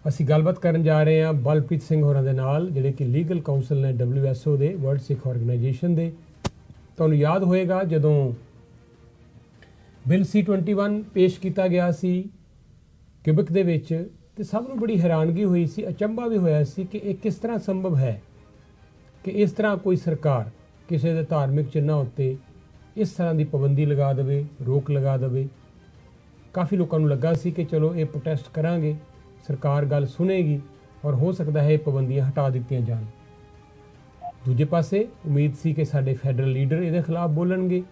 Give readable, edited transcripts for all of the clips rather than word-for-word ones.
ਅਸੀਂ ਗੱਲਬਾਤ ਕਰਨ ਜਾ ਰਹੇ ਹਾਂ ਬਲਪ੍ਰੀਤ ਸਿੰਘ ਹੋਰਾਂ ਦੇ ਨਾਲ, ਜਿਹੜੇ ਕਿ ਲੀਗਲ ਕਾਉਂਸਲ ਨੇ WSO ਦੇ, ਵਰਲਡ ਸਿੱਖ ਆਰਗੇਨਾਈਜੇਸ਼ਨ ਦੇ। ਤੁਹਾਨੂੰ ਯਾਦ ਹੋਏਗਾ ਜਦੋਂ ਬਿੱਲ C-21 ਪੇਸ਼ ਕੀਤਾ ਗਿਆ ਸੀ ਕਿਊਬਿਕ ਦੇ ਵਿੱਚ, ਤੇ ਸਭ ਨੂੰ ਬੜੀ ਹੈਰਾਨਗੀ ਹੋਈ ਸੀ, ਅਚੰਭਾ ਵੀ ਹੋਇਆ ਸੀ ਕਿ ਇਹ ਕਿਸ ਤਰ੍ਹਾਂ ਸੰਭਵ ਹੈ ਕਿ ਇਸ ਤਰ੍ਹਾਂ ਕੋਈ ਸਰਕਾਰ ਕਿਸੇ ਦੇ ਧਾਰਮਿਕ ਚਿੰਨ੍ਹਾਂ ਉੱਤੇ ਇਸ ਤਰ੍ਹਾਂ ਦੀ ਪਾਬੰਦੀ ਲਗਾ ਦੇਵੇ, ਰੋਕ ਲਗਾ ਦੇਵੇ। ਕਾਫੀ ਲੋਕਾਂ ਨੂੰ ਲੱਗਾ ਸੀ ਕਿ ਚਲੋ ਇਹ ਪ੍ਰੋਟੈਸਟ ਕਰਾਂਗੇ, ਸਰਕਾਰ ਗੱਲ ਸੁਣੇਗੀ ਔਰ ਹੋ ਸਕਦਾ ਹੈ ਇਹ ਪਾਬੰਦੀਆਂ ਹਟਾ ਦਿੱਤੀਆਂ ਜਾਣ। ਦੂਜੇ ਪਾਸੇ ਉਮੀਦ ਸੀ ਕਿ ਸਾਡੇ ਫੈਡਰਲ ਲੀਡਰ ਇਹਦੇ ਖਿਲਾਫ ਬੋਲਣਗੇ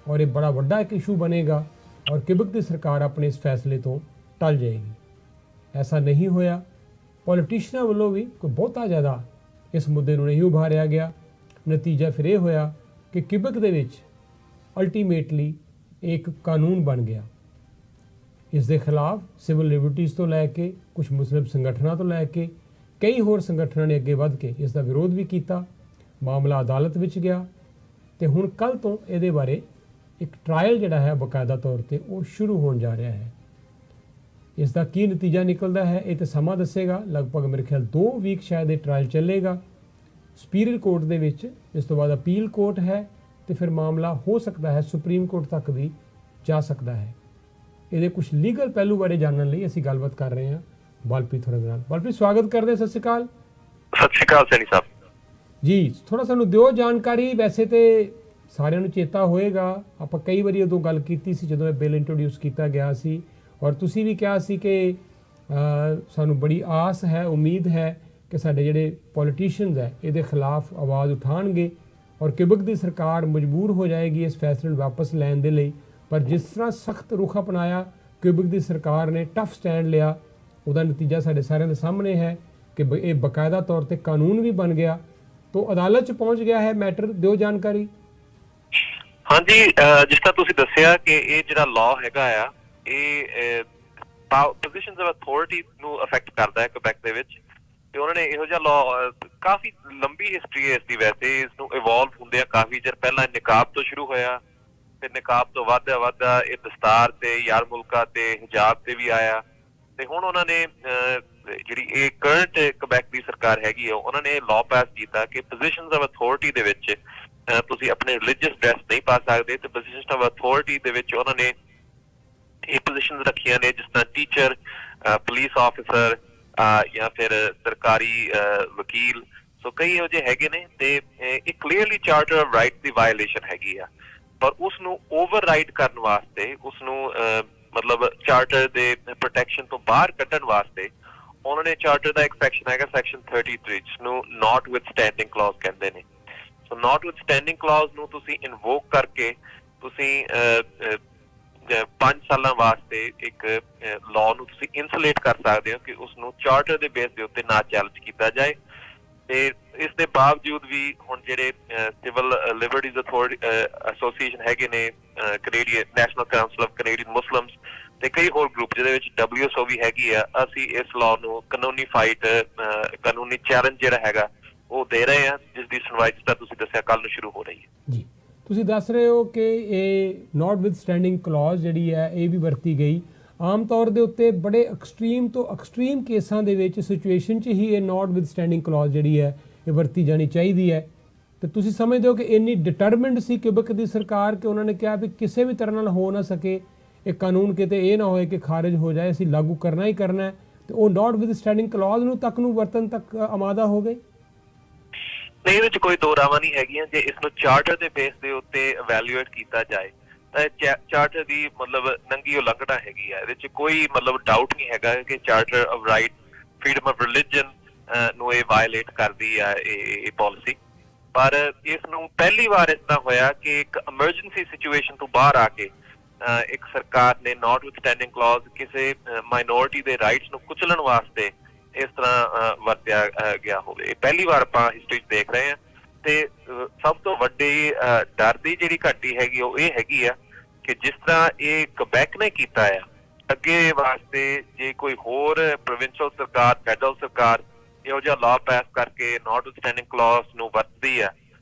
ਔਰ ਇਹ ਬੜਾ ਵੱਡਾ ਇੱਕ ਇਸ਼ੂ ਬਣੇਗਾ ਔਰ ਕਿਊਬਿਕ ਦੀ ਸਰਕਾਰ ਆਪਣੇ ਇਸ ਫੈਸਲੇ ਤੋਂ ਟਲ ਜਾਏਗੀ। ਐਸਾ ਨਹੀਂ ਹੋਇਆ। ਪੋਲੀਟੀਸ਼ੀਅਨਾਂ ਵੱਲੋਂ ਵੀ ਕੋਈ ਬਹੁਤਾ ਜ਼ਿਆਦਾ ਇਸ ਮੁੱਦੇ ਨੂੰ ਨਹੀਂ ਉਭਾਰਿਆ ਗਿਆ। ਨਤੀਜਾ ਫਿਰ ਇਹ ਹੋਇਆ ਕਿ ਕਿਊਬਿਕ ਦੇ ਵਿੱਚ ਅਲਟੀਮੇਟਲੀ ਇੱਕ ਕਾਨੂੰਨ ਬਣ ਗਿਆ। ਇਸ ਦੇ ਖਿਲਾਫ ਸਿਵਲ ਲਿਬਰਟੀਜ਼ ਤੋਂ ਲੈ ਕੇ ਕੁਝ ਮੁਸਲਿਮ ਸੰਗਠਨਾਂ ਤੋਂ ਲੈ ਕੇ ਕਈ ਹੋਰ ਸੰਗਠਨਾਂ ਨੇ ਅੱਗੇ ਵੱਧ ਕੇ ਇਸ ਦਾ ਵਿਰੋਧ ਵੀ ਕੀਤਾ। ਮਾਮਲਾ ਅਦਾਲਤ ਵਿੱਚ ਗਿਆ ਤੇ ਹੁਣ ਕੱਲ੍ਹ ਤੋਂ ਇਹਦੇ ਬਾਰੇ ਇੱਕ ਟਰਾਇਲ ਜਿਹੜਾ ਹੈ ਬਕਾਇਦਾ ਤੌਰ ਤੇ ਉਹ ਸ਼ੁਰੂ ਹੋਣ ਜਾ ਰਿਹਾ ਹੈ। ਇਸ ਦਾ ਕੀ ਨਤੀਜਾ ਨਿਕਲਦਾ ਹੈ ਇਹ ਤਾਂ ਸਮਾਂ ਦੱਸੇਗਾ। ਲਗਭਗ ਮੇਰੇ ਖਿਆਲ 2 ਵੀਕ ਸ਼ਾਇਦ ਇਹ ਟਰਾਇਲ ਚੱਲੇਗਾ ਸੁਪੀਰੀਅਰ ਕੋਰਟ ਦੇ ਵਿੱਚ। ਇਸ ਤੋਂ ਬਾਅਦ ਅਪੀਲ ਕੋਰਟ ਹੈ ਤੇ ਫਿਰ ਮਾਮਲਾ ਹੋ ਸਕਦਾ ਹੈ ਸੁਪਰੀਮ ਕੋਰਟ ਤੱਕ ਵੀ ਜਾ ਸਕਦਾ ਹੈ। ਇਹਦੇ ਕੁਝ ਲੀਗਲ ਪਹਿਲੂ ਬਾਰੇ ਜਾਣਨ ਲਈ ਅਸੀਂ ਗੱਲਬਾਤ ਕਰ ਰਹੇ ਹਾਂ ਬਲਪ੍ਰੀਤ ਹੋਰਾਂ ਦੇ ਨਾਲ। ਬਲਪ੍ਰੀਤ, ਸਵਾਗਤ ਕਰਦੇ। ਸਤਿ ਸ਼੍ਰੀ ਅਕਾਲ। ਸਤਿ ਸ਼੍ਰੀ ਅਕਾਲ ਸੈਣੀ ਸਾਹਿਬ ਜੀ। ਥੋੜਾ ਸਾਨੂੰ ਦਿਓ ਜਾਣਕਾਰੀ। ਵੈਸੇ ਤੇ ਸਾਰਿਆਂ ਨੂੰ ਚੇਤਾ ਹੋਏਗਾ, ਆਪਾਂ ਕਈ ਵਾਰੀ ਉਦੋਂ ਗੱਲ ਕੀਤੀ ਸੀ ਜਦੋਂ ਇਹ ਬਿੱਲ ਇੰਟਰੋਡਿਊਸ ਕੀਤਾ ਗਿਆ ਸੀ ਔਰ ਤੁਸੀਂ ਵੀ ਕਿਹਾ ਸੀ ਕਿ ਸਾਨੂੰ ਬੜੀ ਆਸ ਹੈ, ਉਮੀਦ ਹੈ ਕਿ ਸਾਡੇ ਜਿਹੜੇ ਪੋਲੀਟੀਸ਼ੀਅਨਸ ਹੈ ਇਹਦੇ ਖਿਲਾਫ ਆਵਾਜ਼ ਉਠਾਉਣਗੇ ਔਰ ਕਿਊਬਿਕ ਦੀ ਸਰਕਾਰ ਮਜਬੂਰ ਹੋ ਜਾਏਗੀ ਇਸ ਫੈਸਲੇ ਨੂੰ ਵਾਪਸ ਲੈਣ ਦੇ ਲਈ। ਪਰ ਜਿਸ ਤਰ੍ਹਾਂ ਸਖਤ ਰੁਖ ਅਪਣਾਇਆ ਕਿਊਬਿਕ ਦੀ ਸਰਕਾਰ ਨੇ, ਟਫ ਸਟੈਂਡ ਲਿਆ, ਉਹਦਾ ਨਤੀਜਾ ਸਾਡੇ ਸਾਰਿਆਂ ਦੇ ਸਾਹਮਣੇ ਹੈ ਕਿ ਇਹ ਬਕਾਇਦਾ ਤੌਰ ਤੇ ਕਾਨੂੰਨ ਵੀ ਬਣ ਗਿਆ ਤੋਂ ਅਦਾਲਤ 'ਚ ਪਹੁੰਚ ਗਿਆ ਹੈ ਮੈਟਰ। ਦਿਓ ਜਾਣਕਾਰੀ। ਹਾਂਜੀ, ਜਿਸ ਤਰ੍ਹਾਂ ਤੁਸੀਂ ਦੱਸਿਆ ਕਿ ਇਹ ਜਿਹੜਾ ਲਾਅ ਹੈਗਾ ਆ ਇਹ ਪੋਜੀਸ਼ਨਸ ਆਫ ਅਥਾਰਟੀ ਨੂੰ ਅਫੈਕਟ ਕਰਦਾ ਹੈ ਕਿਊਬੈਕ ਦੇ ਵਿੱਚ। ਤੇ ਉਹਨਾਂ ਨੇ ਇਹੋ ਜਿਹਾ ਲਾਅ, ਕਾਫੀ ਲੰਬੀ ਹਿਸਟਰੀ ਹੈ ਇਸ ਦੀ। ਵੈਸੇ ਇਸ ਨੂੰ ਇਵੋਲਵ ਹੁੰਦੇ ਆ ਕਾਫੀ ਚਿਰ ਪਹਿਲਾਂ। ਨਿਕਾਬ ਤੋਂ ਸ਼ੁਰੂ ਹੋਇਆ, ਫਿਰ ਨਿਕਾਬ ਤੋਂ ਵੱਧਦਾ ਇਹ ਦਸਤਾਰ ਤੇ ਯਾਰ ਮੁਲਕਾ ਤੇ ਹਿਜਾਬ ਤੇ ਵੀ ਆਇਆ। ਤੇ ਹੁਣ ਉਹਨਾਂ ਨੇ ਜਿਹੜੀ ਇਹ ਕਰੰਟ ਕਿਊਬੈਕ ਦੀ ਸਰਕਾਰ ਹੈਗੀ ਆ, ਉਹਨਾਂ ਨੇ ਲਾਅ ਪਾਸ ਕੀਤਾ ਕਿ ਪੋਜੀਸ਼ਨਸ ਆਫ ਅਥਾਰਟੀ ਦੇ ਵਿੱਚ ਤੁਸੀਂ ਆਪਣੇ ਰਿਲੀਜੀਅਸ ਡਰੈਸ ਨਹੀਂ ਪਾ ਸਕਦੇ। ਤੇ ਪੋਜੀਸ਼ਨਸ ਆਫ ਅਥਾਰਟੀ ਦੇ ਵਿੱਚ ਉਹਨਾਂ ਨੇ ਇਹ ਪੋਜੀਸ਼ਨਸ ਰੱਖੀਆਂ ਨੇ ਜਿਸ ਤਰ੍ਹਾਂ ਟੀਚਰ, ਪੁਲਿਸ ਆਫਿਸਰ ਜਾਂ ਫਿਰ ਸਰਕਾਰੀ ਵਕੀਲ। ਸੋ ਕਈ ਇਹੋ ਜਿਹੇ ਹੈਗੇ ਨੇ ਤੇ ਇਹ clearly charter of right the violation ਹੈਗੀ ਆ। ਪਰ ਉਸ ਨੂੰ ਓਵਰਰਾਈਡ ਕਰਨ ਵਾਸਤੇ, ਉਸ ਨੂੰ ਮਤਲਬ ਚਾਰਟਰ ਦੇ ਪ੍ਰੋਟੈਕਸ਼ਨ ਤੋਂ ਬਾਹਰ ਕੱਢਣ ਵਾਸਤੇ ਉਹਨਾਂ ਨੇ ਚਾਰਟਰ ਦਾ ਇੱਕ ਸੈਕਸ਼ਨ ਹੈਗਾ ਸੈਕਸ਼ਨ 33 ਜਿਸਨੂੰ ਨਾਟ ਵਿਥਸਟੈਂਡਿੰਗ ਕਲੌਜ਼ ਕਹਿੰਦੇ ਨੇ। ਸੋ ਨਾਟ ਵਿਥਸਟੈਂਡਿੰਗ ਕਲੌਜ਼ ਨੂੰ ਤੁਸੀਂ ਇਨਵੋਕ ਕਰਕੇ ਤੁਸੀਂ 5 ਸਾਲਾਂ ਵਾਸਤੇ ਇੱਕ ਲਾਅ ਨੂੰ ਤੁਸੀਂ ਇਨਸੂਲੇਟ ਕਰ ਸਕਦੇ ਹੋ ਕਿ ਉਸ ਨੂੰ ਚਾਰਟਰ ਦੇ ਬੇਸ ਦੇ ਉੱਤੇ ਨਾ ਚੈਲੰਜ ਕੀਤਾ ਜਾਏ। ਤੇ ਇਸ ਦੇ ਬਾਵਜੂਦ ਵੀ ਹੁਣ ਜਿਹੜੇ ਸਿਵਲ ਲਿਬਰਟੀਜ਼ ਅਥਾਰਟੀ ਐਸੋਸੀਏਸ਼ਨ ਹੈਗੇ ਨੇ, Canadian national council of Canadian Muslims ਤੇ ਕਈ ਹੋਰ ਗਰੁੱਪ ਜਿਹਦੇ ਵਿੱਚ WSO ਵੀ ਹੈਗੀ ਆ, ਅਸੀਂ ਇਸ ਲਾਅ ਨੂੰ ਕਾਨੂੰਨੀ ਚੈਲੰਜ ਜਿਹੜਾ ਹੈਗਾ ਉਹ ਦੇ ਰਹੇ ਆ, ਜਿਸ ਦੀ ਸੁਣਵਾਈ ਜਿਸ ਤਰ੍ਹਾਂ ਤੁਸੀਂ ਦੱਸਿਆ ਕੱਲ੍ਹ ਨੂੰ ਸ਼ੁਰੂ ਹੋ ਰਹੀ ਹੈ। ਜੀ, ਤੁਸੀਂ ਦੱਸ ਰਹੇ ਹੋ ਕਿ ਇਹ ਨਾਟ ਵਿਥਸਟੈਂਡਿੰਗ ਕਲੌਜ਼ ਜਿਹੜੀ ਹੈ ਇਹ ਵੀ ਵਰਤੀ ਗਈ। ਆਮ ਤੌਰ ਦੇ ਉੱਤੇ ਬੜੇ ਐਕਸਟ੍ਰੀਮ ਤੋਂ ਐਕਸਟ੍ਰੀਮ ਕੇਸਾਂ ਦੇ ਵਿੱਚ, ਸਿਚੁਏਸ਼ਨ 'ਚ ਹੀ ਇਹ ਨਾਟ ਵਿਥਸਟੈਂਡਿੰਗ ਕਲੌਜ਼ ਜਿਹੜੀ ਹੈ ਇਹ ਵਰਤੀ ਜਾਣੀ ਚਾਹੀਦੀ ਹੈ। ਤੇ ਤੁਸੀਂ ਸਮਝਦੇ ਹੋ ਕਿ ਇੰਨੀ ਡਿਟਰਮਿੰਡ ਸੀ ਕਿਊਬਿਕ ਦੀ ਸਰਕਾਰ ਕਿ ਉਹਨਾਂ ਨੇ ਕਿਹਾ ਵੀ ਕਿਸੇ ਵੀ ਤਰ੍ਹਾਂ ਨਾਲ ਹੋ ਨਾ ਸਕੇ ਇਹ ਕਾਨੂੰਨ, ਕਿਤੇ ਇਹ ਨਾ ਹੋਏ ਕਿ ਖਾਰਿਜ ਹੋ ਜਾਏ, ਅਸੀਂ ਲਾਗੂ ਕਰਨਾ ਹੀ ਕਰਨਾ ਹੈ। ਤੇ ਉਹ ਨਾਟ ਵਿਥਸਟੈਂਡਿੰਗ ਕਲੌਜ਼ ਨੂੰ ਵਰਤਨ ਤੱਕ ਆਮਾਦਾ ਹੋ ਗਏ। ਨਹੀਂ, ਇਹਦੇ 'ਚ ਕੋਈ ਦੋ ਰਾਵਾਂ ਨਹੀਂ ਹੈਗੀਆਂ। ਜੇ ਇਸ ਨੂੰ ਚਾਰਟਰ ਦੇ ਬੇਸ ਦੇ ਉੱਤੇ ਇਵੈਲੂਏਟ ਕੀਤਾ ਜਾਏ ਤਾਂ ਚਾਰਟਰ ਦੀ ਮਤਲਬ ਨੰਗੀ ਉਲੰਘਣਾ ਹੈਗੀ ਆ। ਇਹਦੇ 'ਚ ਕੋਈ ਮਤਲਬ ਡਾਊਟ ਨਹੀਂ ਹੈਗਾ ਕਿ charter of right, freedom of religion ਨੂੰ ਇਹ ਵਾਇਲੇਟ ਕਰਦੀ ਆ ਇਹ ਪਾਲਿਸੀ। ਪਰ ਇਸ ਨੂੰ ਪਹਿਲੀ ਵਾਰ ਇਸ ਤਰ੍ਹਾਂ ਹੋਇਆ ਕਿ ਇੱਕ ਐਮਰਜੈਂਸੀ ਸਿਚੁਏਸ਼ਨ ਤੋਂ ਬਾਹਰ ਆ ਕੇ ਇੱਕ ਸਰਕਾਰ ਨੇ ਨਾਟ ਵਿਥਸਟੈਂਡਿੰਗ ਕਲੌਜ਼ ਕਿਸੇ ਮਾਈਨੋਰਿਟੀ ਦੇ ਰਾਈਟਸ ਨੂੰ ਕੁਚਲਣ ਵਾਸਤੇ ਇਸ ਤਰ੍ਹਾਂ ਵਰਤਿਆ ਗਿਆ ਹੋਵੇ। ਇਹ ਪਹਿਲੀ ਵਾਰ ਆਪਾਂ ਹਿਸਟਰੀ 'ਚ ਦੇਖ ਰਹੇ ਹਾਂ। ਤੇ ਸਭ ਤੋਂ ਵੱਡੀ ਡਰ ਦੀ ਜਿਹੜੀ ਘਾਟੀ ਹੈਗੀ ਉਹ ਇਹ ਹੈਗੀ ਆ ਕਿ ਜਿਸ ਤਰ੍ਹਾਂ ਇਹ ਕਿਊਬੈਕ ਨੇ ਕੀਤਾ ਆ, ਅੱਗੇ ਵਾਸਤੇ ਜੇ ਕੋਈ ਹੋਰ ਪ੍ਰੋਵਿੰਸ਼ਲ ਸਰਕਾਰ, ਫੈਡਰਲ ਸਰਕਾਰ ਇਹੋ ਜਿਹਾ ਲਾਅ ਪਾਸ ਕਰਕੇ ਨਾਟ ਵਿਥਸਟੈਂਡਿੰਗ ਕਲੌਜ਼ ਨੂੰ ਵਰਤਦੀ ਆ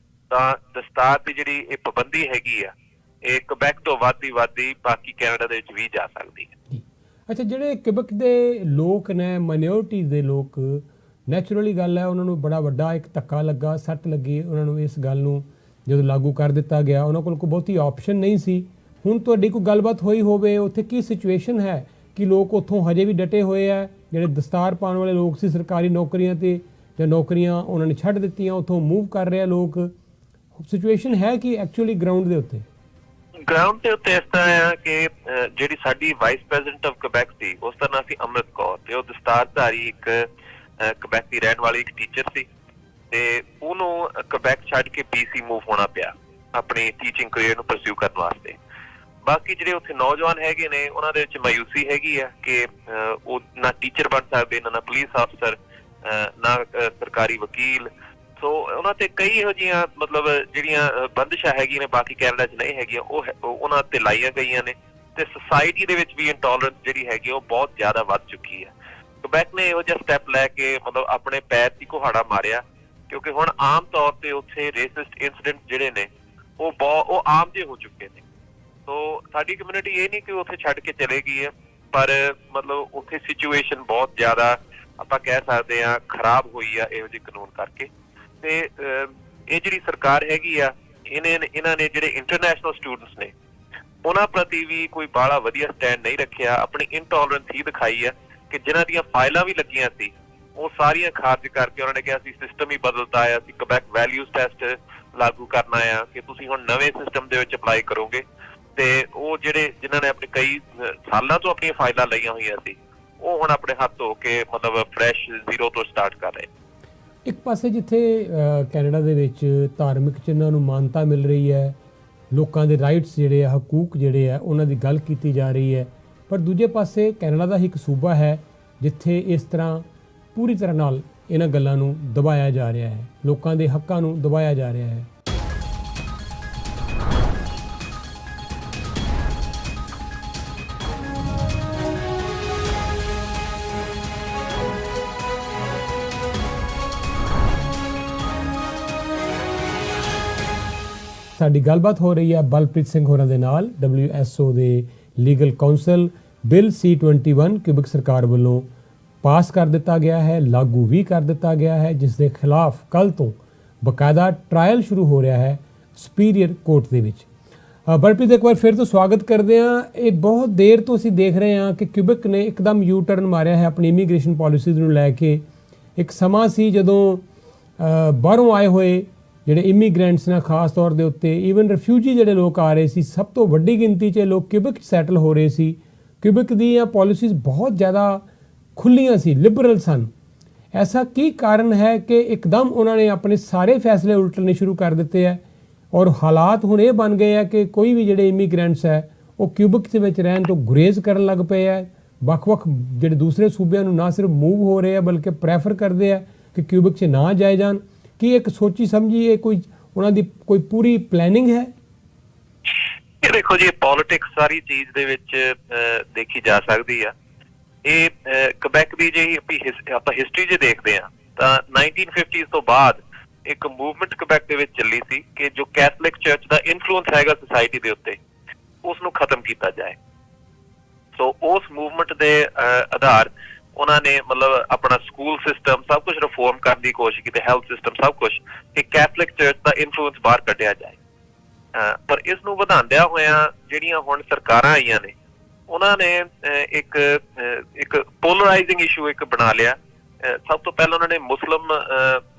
ਤਾਂ ਦਸਤਾਰ ਦੀ ਜਿਹੜੀ ਇਹ ਪਾਬੰਦੀ ਹੈਗੀ ਆ ਇਹ ਕਿਊਬੈਕ ਤੋਂ ਵੱਧਦੀ ਬਾਕੀ ਕੈਨੇਡਾ ਦੇ ਵਿੱਚ ਵੀ ਜਾ ਸਕਦੀ ਹੈ। ਅੱਛਾ, ਜਿਹੜੇ ਕਿਬਕ ਦੇ ਲੋਕ ਨੇ, ਮਾਈਨੋਰਿਟੀ ਦੇ ਲੋਕ, ਨੈਚੁਰਲੀ ਗੱਲ ਹੈ ਉਹਨਾਂ ਨੂੰ ਬੜਾ ਵੱਡਾ ਇੱਕ ਧੱਕਾ ਲੱਗਾ, ਸੱਟ ਲੱਗੀ ਉਹਨਾਂ ਨੂੰ ਇਸ ਗੱਲ ਨੂੰ ਜਦੋਂ ਲਾਗੂ ਕਰ ਦਿੱਤਾ ਗਿਆ। ਉਹਨਾਂ ਕੋਲ ਕੋਈ ਬਹੁਤੀ ਆਪਸ਼ਨ ਨਹੀਂ ਸੀ। ਹੁਣ ਤੁਹਾਡੀ ਕੋਈ ਗੱਲਬਾਤ ਹੋਈ ਹੋਵੇ ਉੱਥੇ, ਕੀ ਸਿਚੁਏਸ਼ਨ ਹੈ ਕਿ ਲੋਕ ਉੱਥੋਂ ਹਜੇ ਵੀ ਡਟੇ ਹੋਏ ਆ? ਜਿਹੜੇ ਦਸਤਾਰ ਪਾਉਣ ਵਾਲੇ ਲੋਕ ਸੀ ਸਰਕਾਰੀ ਨੌਕਰੀਆਂ ਤੇ ਜਾਂ ਨੌਕਰੀਆਂ ਉਹਨਾਂ ਨੇ ਛੱਡ ਦਿੱਤੀਆਂ, ਉੱਥੋਂ ਮੂਵ ਕਰ ਰਹੇ ਆ ਲੋਕ। ਸਿਚੁਏਸ਼ਨ ਹੈ ਕਿ ਐਕਚੁਅਲੀ ਗਰਾਊਂਡ ਦੇ ਉੱਤੇ? ਗਰਾਊਂਡ ਦੇ ਉੱਤੇ ਇਸ ਤਰ੍ਹਾਂ ਆ ਕਿ ਜਿਹੜੀ ਸਾਡੀ ਵਾਈਸ ਪ੍ਰੈਜ਼ੀਡੈਂਟ ਆਫ ਕੁਬੈਕ ਸੀ, ਉਸ ਦਾ ਨਾਂ ਸੀ ਅੰਮ੍ਰਿਤ ਕੌਰ, ਤੇ ਉਹ ਦਸਤਾਰਧਾਰੀ ਇੱਕ ਕੁਬੈਕ ਦੀ ਰਹਿਣ ਵਾਲੀ ਇੱਕ ਟੀਚਰ ਸੀ, ਤੇ ਉਹਨੂੰ ਕੁਬੈਕ ਛੱਡ ਕੇ BC ਮੂਵ ਹੋਣਾ ਪਿਆ ਆਪਣੀ ਟੀਚਿੰਗ ਕਰੀਅਰ ਨੂੰ ਪਰਸਿਊ ਕਰਨ ਵਾਸਤੇ। ਬਾਕੀ ਜਿਹੜੇ ਉੱਥੇ ਨੌਜਵਾਨ ਹੈਗੇ ਨੇ ਉਹਨਾਂ ਦੇ ਵਿੱਚ ਮਾਯੂਸੀ ਹੈਗੀ ਆ ਕਿ ਉਹ ਨਾ ਟੀਚਰ ਬਣ ਸਕਦੇ, ਨਾ ਪੁਲਿਸ ਅਫਸਰ, ਨਾ ਸਰਕਾਰੀ ਵਕੀਲ। ਸੋ ਉਹਨਾਂ ਤੇ ਕਈ ਇਹੋ ਜਿਹੀਆਂ ਮਤਲਬ ਜਿਹੜੀਆਂ ਬੰਦਿਸ਼ਾਂ ਹੈਗੀਆਂ ਨੇ ਬਾਕੀ ਕੈਨੇਡਾ 'ਚ ਨਹੀਂ ਹੈਗੀਆਂ, ਉਹ ਉਹਨਾਂ ਤੇ ਲਾਈਆਂ ਗਈਆਂ ਨੇ। ਤੇ ਸੁਸਾਇਟੀ ਦੇ ਵਿੱਚ ਵੀ ਇੰਟੋਲਰੈਂਸ ਜਿਹੜੀ ਹੈਗੀ ਉਹ ਬਹੁਤ ਜ਼ਿਆਦਾ ਵੱਧ ਚੁੱਕੀ ਹੈ। ਕੁਬੈਕ ਨੇ ਇਹੋ ਜਿਹਾ ਸਟੈਪ ਲੈ ਕੇ ਮਤਲਬ ਆਪਣੇ ਪੈਰ 'ਚ ਕੁਹਾੜਾ ਮਾਰਿਆ, ਕਿਉਂਕਿ ਹੁਣ ਆਮ ਤੌਰ ਤੇ ਉੱਥੇ ਰੇਸਿਸਟ ਇਨਸੀਡੈਂਟ ਜਿਹੜੇ ਨੇ ਉਹ ਆਮ ਜਿਹੇ ਹੋ ਚੁੱਕੇ ਨੇ। ਸੋ ਸਾਡੀ ਕਮਿਊਨਿਟੀ ਇਹ ਨਹੀਂ ਕਿ ਉੱਥੇ ਛੱਡ ਕੇ ਚਲੇ ਗਈ ਹੈ, ਪਰ ਮਤਲਬ ਉੱਥੇ ਸਿਚੁਏਸ਼ਨ ਬਹੁਤ ਜ਼ਿਆਦਾ ਆਪਾਂ ਕਹਿ ਸਕਦੇ ਹਾਂ ਖਰਾਬ ਹੋਈ ਆ ਇਹੋ ਜਿਹੇ ਕਾਨੂੰਨ ਕਰਕੇ। ਤੇ ਇਹ ਜਿਹੜੀ ਸਰਕਾਰ ਹੈਗੀ ਆ, ਇਹਨਾਂ ਨੇ ਜਿਹੜੇ ਇੰਟਰਨੈਸ਼ਨਲ ਸਟੂਡੈਂਟਸ ਨੇ ਉਹਨਾਂ ਪ੍ਰਤੀ ਵੀ ਕੋਈ ਬਾਹਲਾ ਵਧੀਆ ਸਟੈਂਡ ਨਹੀਂ ਰੱਖਿਆ। ਆਪਣੀ ਇੰਟੋਲਰੈਂਸ ਹੀ ਦਿਖਾਈ ਆ ਕਿ ਜਿਨ੍ਹਾਂ ਦੀਆਂ ਫਾਈਲਾਂ ਵੀ ਲੱਗੀਆਂ ਸੀ ਉਹ ਸਾਰੀਆਂ ਖਾਰਜ ਕਰਕੇ ਉਹਨਾਂ ਨੇ ਕਿਹਾ ਅਸੀਂ ਸਿਸਟਮ ਹੀ ਬਦਲਤਾ ਆ, ਅਸੀਂ ਕੁਬੈਕ ਵੈਲਿਊਜ਼ ਟੈਸਟ ਲਾਗੂ ਕਰਨਾ ਆ ਕਿ ਤੁਸੀਂ ਹੁਣ ਨਵੇਂ ਸਿਸਟਮ ਦੇ ਵਿੱਚ ਅਪਲਾਈ ਕਰੋਗੇ। ਤੇ ਉਹ ਜਿਨ੍ਹਾਂ ਨੇ ਆਪਣੇ ਕਈ ਸਾਲਾਂ ਤੋਂ ਆਪਣੀਆਂ ਫਾਈਲਾਂ ਲਈਆਂ ਹੋਈਆਂ ਸੀ, ਉਹ ਹੁਣ ਆਪਣੇ ਹੱਥ ਧੋ ਕੇ ਮਤਲਬ ਫਰੈਸ਼ ਜ਼ੀਰੋ ਤੋਂ ਸਟਾਰਟ ਕਰ ਰਹੇ। ਇੱਕ ਪਾਸੇ ਜਿੱਥੇ ਕੈਨੇਡਾ ਦੇ ਵਿੱਚ ਧਾਰਮਿਕ ਚਿੰਨ੍ਹਾਂ ਨੂੰ ਮਾਨਤਾ ਮਿਲ ਰਹੀ ਹੈ, ਲੋਕਾਂ ਦੇ ਰਾਈਟਸ ਜਿਹੜੇ ਆ, ਹਕੂਕ ਜਿਹੜੇ ਆ, ਉਹਨਾਂ ਦੀ ਗੱਲ ਕੀਤੀ ਜਾ ਰਹੀ ਹੈ, ਪਰ ਦੂਜੇ ਪਾਸੇ ਕੈਨੇਡਾ ਦਾ ਇੱਕ ਸੂਬਾ ਹੈ ਜਿੱਥੇ ਇਸ ਤਰ੍ਹਾਂ ਪੂਰੀ ਤਰ੍ਹਾਂ ਨਾਲ ਇਹਨਾਂ ਗੱਲਾਂ ਨੂੰ ਦਬਾਇਆ ਜਾ ਰਿਹਾ ਹੈ, ਲੋਕਾਂ ਦੇ ਹੱਕਾਂ ਨੂੰ ਦਬਾਇਆ ਜਾ ਰਿਹਾ ਹੈ। ਸਾਡੀ ਗੱਲਬਾਤ ਹੋ ਰਹੀ ਹੈ ਬਲਪ੍ਰੀਤ ਸਿੰਘ ਹੋਰਾਂ ਦੇ ਨਾਲ, WSO ਦੇ legal council. Bill C-21 cubic ਸਰਕਾਰ ਵੱਲੋਂ ਪਾਸ ਕਰ ਦਿੱਤਾ ਗਿਆ ਹੈ, ਲਾਗੂ ਵੀ ਕਰ ਦਿੱਤਾ ਗਿਆ ਹੈ, ਜਿਸ ਦੇ ਖਿਲਾਫ ਕੱਲ੍ਹ ਤੋਂ ਬਕਾਇਦਾ ਟਰਾਇਲ ਸ਼ੁਰੂ ਹੋ ਰਿਹਾ ਹੈ ਸੁਪੀਰੀਅਰ ਕੋਰਟ ਦੇ ਵਿੱਚ। ਬਲਪ੍ਰੀਤ, ਇੱਕ ਵਾਰ ਫਿਰ ਤੋਂ ਸਵਾਗਤ ਕਰਦੇ ਹਾਂ। ਇਹ ਬਹੁਤ ਦੇਰ ਤੋਂ ਅਸੀਂ ਦੇਖ ਰਹੇ ਹਾਂ ਕਿ ਕਿਊਬਿਕ ਨੇ ਇੱਕਦਮ ਯੂ ਟਰਨ ਮਾਰਿਆ ਹੈ ਆਪਣੀ ਇਮੀਗ੍ਰੇਸ਼ਨ ਪਾਲਿਸੀਜ਼ ਨੂੰ ਲੈ ਕੇ। ਇੱਕ ਸਮਾਂ ਸੀ ਜਦੋਂ ਬਾਹਰੋਂ ਆਏ ਹੋਏ ਜਿਹੜੇ ਇਮੀਗ੍ਰੈਂਟਸ ਨੇ, ਖਾਸ ਤੌਰ ਦੇ ਉੱਤੇ ਈਵਨ ਰਿਫਿਊਜੀ ਜਿਹੜੇ ਲੋਕ ਆ ਰਹੇ ਸੀ, ਸਭ ਤੋਂ ਵੱਡੀ ਗਿਣਤੀ 'ਚ ਲੋਕ ਕਿਊਬਿਕ ਸੈਟਲ ਹੋ ਰਹੇ ਸੀ। ਕਿਊਬਿਕ ਦੀਆਂ ਪਾਲਿਸੀਜ਼ ਬਹੁਤ ਜ਼ਿਆਦਾ ਖੁੱਲ੍ਹੀਆਂ ਸੀ, ਲਿਬਰਲ ਸਨ। ਐਸਾ ਕੀ ਕਾਰਨ ਹੈ ਕਿ ਇੱਕਦਮ ਉਹਨਾਂ ਨੇ ਆਪਣੇ ਸਾਰੇ ਫੈਸਲੇ ਉਲਟਣੇ ਸ਼ੁਰੂ ਕਰ ਦਿੱਤੇ ਹੈ ਔਰ ਹਾਲਾਤ ਹੁਣ ਇਹ ਬਣ ਗਏ ਹੈ ਕਿ ਕੋਈ ਵੀ ਜਿਹੜੇ ਇਮੀਗ੍ਰੈਂਟਸ ਹੈ ਉਹ ਕਿਊਬਿਕ ਦੇ ਵਿੱਚ ਰਹਿਣ ਤੋਂ ਗੁਰੇਜ਼ ਕਰਨ ਲੱਗ ਪਏ ਹੈ। ਵੱਖ-ਵੱਖ ਜਿਹੜੇ ਦੂਸਰੇ ਸੂਬਿਆਂ ਨੂੰ ਨਾ ਸਿਰਫ ਮੂਵ ਹੋ ਰਹੇ ਆ ਬਲਕਿ ਪ੍ਰੈਫਰ ਕਰਦੇ ਆ ਕਿ ਕਿਊਬਿਕ 'ਚ ਨਾ ਜਾਏ ਜਾਣ। ਕੀ ਇੱਕ ਸੋਚੀ ਸਮਝੀ ਇਹ ਕੋਈ ਉਹਨਾਂ ਦੀ ਕੋਈ ਪੂਰੀ ਪਲੈਨਿੰਗ ਹੈ? ਇਹ ਦੇਖੋ ਜੀ, ਪੋਲਿਟਿਕਸ ਸਾਰੀ ਚੀਜ਼ ਦੇ ਵਿੱਚ ਦੇਖੀ ਜਾ ਸਕਦੀ ਆ। ਇਹ ਕੁਬੈਕ ਦੀ ਜੇ ਆਪਾਂ ਹਿਸਟਰੀ 'ਚ ਦੇਖਦੇ ਆ ਤਾਂ 1950s ਤੋਂ ਬਾਅਦ ਇੱਕ ਮੂਵਮੈਂਟ ਕੁਬੈਕ ਦੇ ਵਿੱਚ ਚੱਲੀ ਸੀ ਕਿ ਜੋ ਕੈਥੋਲਿਕ ਚਰਚ ਦਾ ਇਨਫਲੂਐਂਸ ਹੈਗਾ ਸੁਸਾਇਟੀ ਦੇ ਉੱਤੇ, ਉਸ ਨੂੰ ਖਤਮ ਕੀਤਾ ਜਾਏ। ਸੋ ਉਸ ਮੂਵਮੈਂਟ ਦੇ ਆਧਾਰ ਉਹਨਾਂ ਨੇ ਮਤਲਬ ਆਪਣਾ ਸਕੂਲ ਸਿਸਟਮ ਸਭ ਕੁਝ ਰਿਫੋਰਮ ਕਰਨ ਦੀ ਕੋਸ਼ਿਸ਼ ਕੀਤੀ, ਹੈਲਥ ਸਿਸਟਮ ਸਭ ਕੁਝ, ਕਿ ਕੈਥੋਲਿਕ ਚਰਚ ਦਾ ਇਨਫਲੂਐਂਸ ਬਾਹਰ ਕੱਢਿਆ ਜਾਏ। ਪਰ ਇਸ ਨੂੰ ਵਧਾਉਂਦਿਆਂ ਹੋਇਆਂ ਜਿਹੜੀਆਂ ਹੁਣ ਸਰਕਾਰਾਂ ਆਈਆਂ ਨੇ ਉਹਨਾਂ ਨੇ ਇੱਕ ਪੋਲਰਾਈਜ਼ਿੰਗ ਇਸ਼ੂ ਇੱਕ ਬਣਾ ਲਿਆ। ਸਭ ਤੋਂ ਪਹਿਲਾਂ ਉਹਨਾਂ ਨੇ ਮੁਸਲਿਮ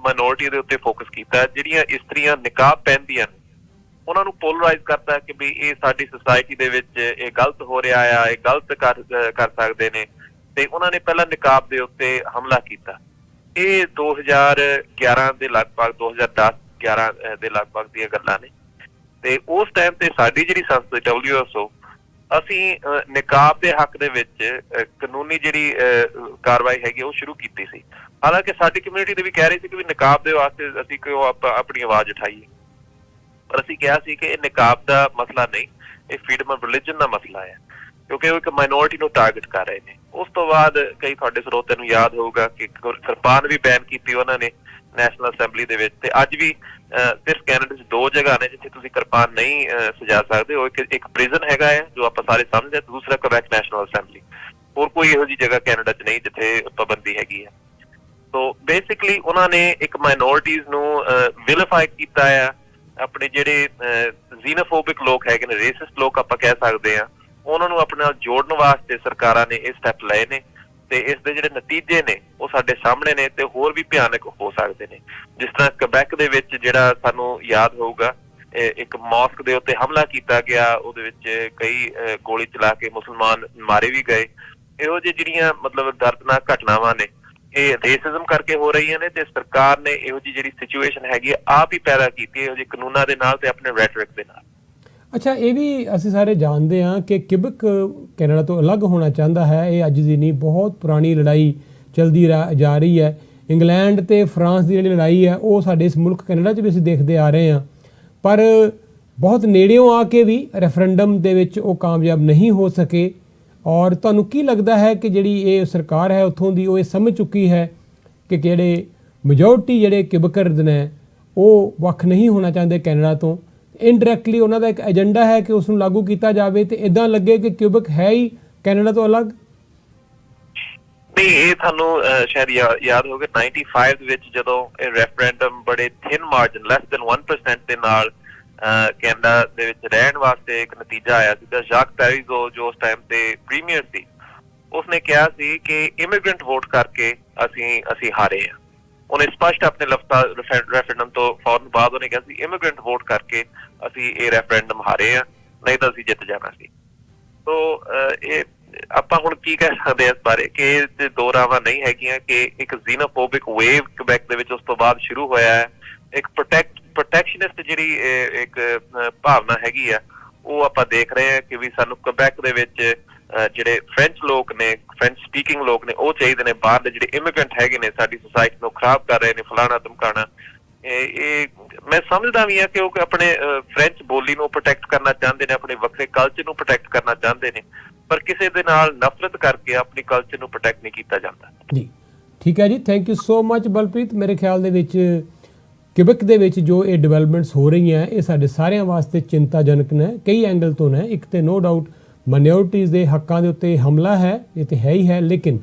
ਮਾਈਨੋਰਿਟੀ ਦੇ ਉੱਤੇ ਫੋਕਸ ਕੀਤਾ। ਜਿਹੜੀਆਂ ਇਸਤਰੀਆਂ ਨਿਕਾਬ ਪਹਿਨਦੀਆਂ ਨੇ ਉਹਨਾਂ ਨੂੰ ਪੋਲਰਾਈਜ਼ ਕਰਤਾ ਕਿ ਵੀ ਇਹ ਸਾਡੀ ਸੁਸਾਇਟੀ ਦੇ ਵਿੱਚ ਇਹ ਗਲਤ ਹੋ ਰਿਹਾ ਆ, ਇਹ ਗਲਤ ਕਰ ਸਕਦੇ ਨੇ, ਤੇ ਉਹਨਾਂ ਨੇ ਪਹਿਲਾਂ ਨਿਕਾਬ ਦੇ ਉੱਤੇ ਹਮਲਾ ਕੀਤਾ। ਇਹ 2011 ਦੇ ਲਗਭਗ 2010-11 ਦੇ ਲਗਭਗ ਦੀਆਂ ਗੱਲਾਂ ਨੇ। ਤੇ ਉਸ ਟਾਈਮ ਤੇ ਸਾਡੀ ਜਿਹੜੀ ਸੰਸਥਾ WSO, ਅਸੀਂ ਨਿਕਾਬ ਦੇ ਹੱਕ ਦੇ ਵਿੱਚ ਕਾਨੂੰਨੀ ਜਿਹੜੀ ਕਾਰਵਾਈ ਹੈਗੀ ਉਹ ਸ਼ੁਰੂ ਕੀਤੀ ਸੀ। ਹਾਲਾਂਕਿ ਸਾਡੀ ਕਮਿਊਨਿਟੀ ਦੇ ਵੀ ਕਹਿ ਰਹੀ ਸੀ ਕਿ ਵੀ ਨਿਕਾਬ ਦੇ ਵਾਸਤੇ ਅਸੀਂ ਕਿਉਂ ਆਪਣੀ ਆਵਾਜ਼ ਉਠਾਈਏ, ਪਰ ਅਸੀਂ ਕਿਹਾ ਸੀ ਕਿ ਇਹ ਨਿਕਾਬ ਦਾ ਮਸਲਾ ਨਹੀਂ, ਇਹ ਫਰੀडम ਆਫ ਰਿਲੀਜਨ ਦਾ ਮਸਲਾ ਹੈ, ਕਿਉਂਕਿ ਉਹ ਇੱਕ ਮਾਈਨੋਰਿਟੀ ਨੂੰ ਟਾਰਗੇਟ ਕਰ ਰਹੇ ਨੇ। ਉਸ ਤੋਂ ਬਾਅਦ ਕਈ ਤੁਹਾਡੇ ਸਰੋਤਿਆਂ ਨੂੰ ਯਾਦ ਹੋਊਗਾ ਕਿ ਕਿਰਪਾਨ ਵੀ ਬੈਨ ਕੀਤੀ ਉਹਨਾਂ ਨੇ ਨੈਸ਼ਨਲ ਅਸੈਂਬਲੀ ਦੇ ਵਿੱਚ। ਤੇ ਅੱਜ ਵੀ ਸਿਰਫ ਕੈਨੇਡਾ 'ਚ 2 ਜਗ੍ਹਾ ਨੇ ਜਿੱਥੇ ਤੁਸੀਂ ਕਿਰਪਾਨ ਨਹੀਂ ਸਜਾ ਸਕਦੇ। ਉਹ ਇੱਕ ਪ੍ਰਿਜ਼ਨ ਹੈਗਾ ਹੈ ਜੋ ਆਪਾਂ ਸਾਰੇ ਸਮਝਦੇ, ਦੂਸਰਾ ਕੁਬੈਕ ਨੈਸ਼ਨਲ ਅਸੈਂਬਲੀ। ਹੋਰ ਕੋਈ ਇਹੋ ਜਿਹੀ ਜਗ੍ਹਾ ਕੈਨੇਡਾ 'ਚ ਨਹੀਂ ਜਿੱਥੇ ਪਾਬੰਦੀ ਹੈਗੀ ਹੈ। ਸੋ ਬੇਸਿਕਲੀ ਉਹਨਾਂ ਨੇ ਇੱਕ ਮਾਈਨੋਰਿਟੀਜ਼ ਨੂੰ ਵਿਲੀਫਾਈ ਕੀਤਾ ਆ, ਆਪਣੇ ਜਿਹੜੇ ਜ਼ੀਨੋਫੋਬਿਕ ਲੋਕ ਹੈਗੇ ਨੇ, ਰੇਸਿਸਟ ਲੋਕ ਆਪਾਂ ਕਹਿ ਸਕਦੇ ਆ, ਉਹਨਾਂ ਨੂੰ ਆਪਣੇ ਨਾਲ ਜੋੜਨ ਵਾਸਤੇ ਸਰਕਾਰਾਂ ਨੇ ਇਹ ਸਟੈਪ ਲਏ ਨੇ ਤੇ ਇਸ ਦੇ ਜਿਹੜੇ ਨਤੀਜੇ ਨੇ ਉਹ ਸਾਡੇ ਸਾਹਮਣੇ ਨੇ ਤੇ ਹੋਰ ਵੀ ਭਿਆਨਕ ਹੋ ਸਕਦੇ ਨੇ। ਜਿਸ ਤਰ੍ਹਾਂ ਕੁਬੈਕ ਦੇ ਵਿੱਚ ਜਿਹੜਾ ਸਾਨੂੰ ਯਾਦ ਹੋਊਗਾ, ਇੱਕ ਮੌਸਕ ਦੇ ਉੱਤੇ ਹਮਲਾ ਕੀਤਾ ਗਿਆ, ਉਹਦੇ ਵਿੱਚ ਕਈ ਗੋਲੀ ਚਲਾ ਕੇ ਮੁਸਲਮਾਨ ਮਾਰੇ ਵੀ ਗਏ। ਇਹੋ ਜਿਹੀ ਜਿਹੜੀਆਂ ਮਤਲਬ ਦਰਦਨਾਕ ਘਟਨਾਵਾਂ ਨੇ ਇਹ ਰੇਸਿਜ਼ਮ ਕਰਕੇ ਹੋ ਰਹੀਆਂ ਨੇ ਤੇ ਸਰਕਾਰ ਨੇ ਇਹੋ ਜਿਹੀ ਜਿਹੜੀ ਸਿਚੁਏਸ਼ਨ ਹੈਗੀ ਆਪ ਹੀ ਪੈਦਾ ਕੀਤੀ ਇਹੋ ਜਿਹੇ ਕਾਨੂੰਨਾਂ ਦੇ ਨਾਲ ਤੇ ਆਪਣੇ ਰੈਟਰਿਕ ਦੇ ਨਾਲ। ਅੱਛਾ, ਇਹ ਵੀ ਅਸੀਂ ਸਾਰੇ ਜਾਣਦੇ ਹਾਂ ਕਿ ਕਿਬਕ ਕੈਨੇਡਾ ਤੋਂ ਅਲੱਗ ਹੋਣਾ ਚਾਹੁੰਦਾ ਹੈ। ਇਹ ਅੱਜ ਦੀ ਨਹੀਂ, ਬਹੁਤ ਪੁਰਾਣੀ ਲੜਾਈ ਚੱਲਦੀ ਜਾ ਰਹੀ ਹੈ। ਇੰਗਲੈਂਡ ਤੇ ਫਰਾਂਸ ਦੀ ਜਿਹੜੀ ਲੜਾਈ ਹੈ ਉਹ ਸਾਡੇ ਇਸ ਮੁਲਕ ਕੈਨੇਡਾ 'ਚ ਵੀ ਅਸੀਂ ਦੇਖਦੇ ਆ ਰਹੇ ਹਾਂ, ਪਰ ਬਹੁਤ ਨੇੜਿਓਂ ਆ ਕੇ ਵੀ ਰੈਫਰੈਂਡਮ ਦੇ ਵਿੱਚ ਉਹ ਕਾਮਯਾਬ ਨਹੀਂ ਹੋ ਸਕੇ। ਔਰ ਤੁਹਾਨੂੰ ਕੀ ਲੱਗਦਾ ਹੈ ਕਿ ਜਿਹੜੀ ਇਹ ਸਰਕਾਰ ਹੈ ਉੱਥੋਂ ਦੀ, ਉਹ ਇਹ ਸਮਝ ਚੁੱਕੀ ਹੈ ਕਿ ਜਿਹੜੇ ਮੈਜੋਰਟੀ ਜਿਹੜੇ ਕਿਬਕਰਜ਼ ਨੇ ਉਹ ਵੱਖ ਨਹੀਂ ਹੋਣਾ ਚਾਹੁੰਦੇ ਕੈਨੇਡਾ ਤੋਂ? ਇਨਡਾਇਰੈਕਟਲੀ ਉਹਨਾਂ ਦਾ ਇੱਕ ਏਜੰਡਾ ਹੈ ਕਿ ਉਸ ਨੂੰ ਲਾਗੂ ਕੀਤਾ ਜਾਵੇ ਤੇ ਇਦਾਂ ਲੱਗੇ ਕਿ ਕਿਊਬਕ ਹੈ ਹੀ ਕੈਨੇਡਾ ਤੋਂ ਅਲੱਗ? ਨਹੀਂ, ਇਹ ਤੁਹਾਨੂੰ ਸ਼ਾਇਦ ਯਾਦ ਹੋਵੇ 95 ਦੇ ਵਿੱਚ ਜਦੋਂ ਇਹ ਰੈਫਰੈਂਡਮ ਬੜੇ ਥਿਨ ਮਾਰਜਨ, ਲੈਸ ਦੈਨ 1% ਦੇ ਨਾਲ ਕੈਨੇਡਾ ਦੇ ਵਿੱਚ ਰਹਿਣ ਵਾਸਤੇ ਇੱਕ ਨਤੀਜਾ ਆਇਆ ਸੀ। ਜਾਕ ਪੈਰੀਜ਼ੋ ਜੋ ਉਸ ਟਾਈਮ ਤੇ ਪ੍ਰੀਮੀਅਰ ਸੀ, ਉਸਨੇ ਕਿਹਾ ਸੀ ਕਿ ਇਮੀਗ੍ਰੈਂਟ ਵੋਟ ਕਰਕੇ ਅਸੀਂ ਹਾਰੇ ਹਾਂ। ਉਹਨੇ ਸਪਸ਼ਟ ਆਪਣੇ ਲਫ਼ਜ਼ਾਂ ਰੈਫਰੈਂਡਮ ਤੋਂ ਫੌਰਨ ਬਾਅਦ ਉਹਨੇ ਕਿਹਾ ਸੀ ਇਮੀਗ੍ਰੈਂਟ ਵੋਟ ਕਰਕੇ ਅਸੀਂ ਇਹ ਰੈਫਰੈਂਡਮ ਹਾਰੇ ਹਾਂ, ਨਹੀਂ ਤਾਂ ਅਸੀਂ ਜਿੱਤ ਜਾਣਾ ਸੀ। ਸੋ ਇਹ ਆਪਾਂ ਹੁਣ ਕੀ ਕਹਿ ਸਕਦੇ ਇਸ ਬਾਰੇ ਕਿ ਇਹ ਦੋ ਰਾਵਾਂ ਨਹੀਂ ਹੈਗੀਆਂ ਕਿ ਇੱਕ ਜ਼ੀਨੋਫੋਬਿਕ ਵੇਵ ਕੁਬੈਕ ਦੇ ਵਿੱਚ ਉਸ ਤੋਂ ਬਾਅਦ ਸ਼ੁਰੂ ਹੋਇਆ ਹੈ। ਇੱਕ ਪ੍ਰੋਟੈਕਸ਼ਨਿਸਟ ਜਿਹੜੀ ਇੱਕ ਭਾਵਨਾ ਹੈਗੀ ਆ ਉਹ ਆਪਾਂ ਦੇਖ ਰਹੇ ਹਾਂ ਕਿ ਵੀ ਸਾਨੂੰ ਕੁਬੈਕ ਦੇ ਵਿੱਚ ਜਿਹੜੇ ਫ੍ਰੈਂਚ ਲੋਕ ਨੇ, ਫ੍ਰੈਂਚ ਸਪੀਕਿੰਗ ਲੋਕ ਨੇ, ਉਹ ਚਾਹੀਦੇ ਨੇ। ਬਾਹਰ ਦੇ ਜਿਹੜੇ ਇਮੀਗ੍ਰੈਂਟ ਹੈਗੇ ਨੇ ਸਾਡੀ ਸੁਸਾਇਟੀ ਨੂੰ ਖਰਾਬ ਕਰ ਰਹੇ ਨੇ, ਫਲਾਣਾ ਧਮਕਾਣਾ। ਇਹ ਮੈਂ ਸਮਝਦਾ ਵੀ ਹਾਂ ਕਿ ਉਹ ਆਪਣੇ ਫ੍ਰੈਂਚ ਬੋਲੀ ਨੂੰ ਪ੍ਰੋਟੈਕਟ ਕਰਨਾ ਚਾਹੁੰਦੇ ਨੇ, ਆਪਣੇ ਵੱਖਰੇ ਕਲਚਰ ਨੂੰ ਪ੍ਰੋਟੈਕਟ ਕਰਨਾ ਚਾਹੁੰਦੇ ਨੇ, ਪਰ ਕਿਸੇ ਦੇ ਨਾਲ ਨਫ਼ਰਤ ਕਰਕੇ ਆਪਣੀ ਕਲਚਰ ਨੂੰ ਪ੍ਰੋਟੈਕਟ ਨਹੀਂ ਕੀਤਾ ਜਾਂਦਾ। ਜੀ ਠੀਕ ਹੈ ਜੀ, thank you so much Balpreet. ਮੇਰੇ ਖਿਆਲ ਦੇ ਵਿੱਚ ਕਿਬਕ ਦੇ ਵਿੱਚ ਜੋ ਇਹ ਡਿਵੈਲਪਮੈਂਟਸ ਹੋ ਰਹੀਆਂ ਇਹ ਸਾਡੇ ਸਾਰਿਆਂ ਵਾਸਤੇ ਚਿੰਤਾਜਨਕ ਨੇ, ਕਈ ਐਂਗਲ ਤੋਂ ਨੇ। ਇੱਕ ਤੇ ਨੋ ਡਾਊਟ ਮਾਈਨੋਰਿਟੀਜ਼ ਦੇ ਹੱਕਾਂ ਦੇ ਉੱਤੇ ਹਮਲਾ ਹੈ, ਇਹ ਤੇ ਹੈ ਹੀ ਹੈ, ਲੇਕਿਨ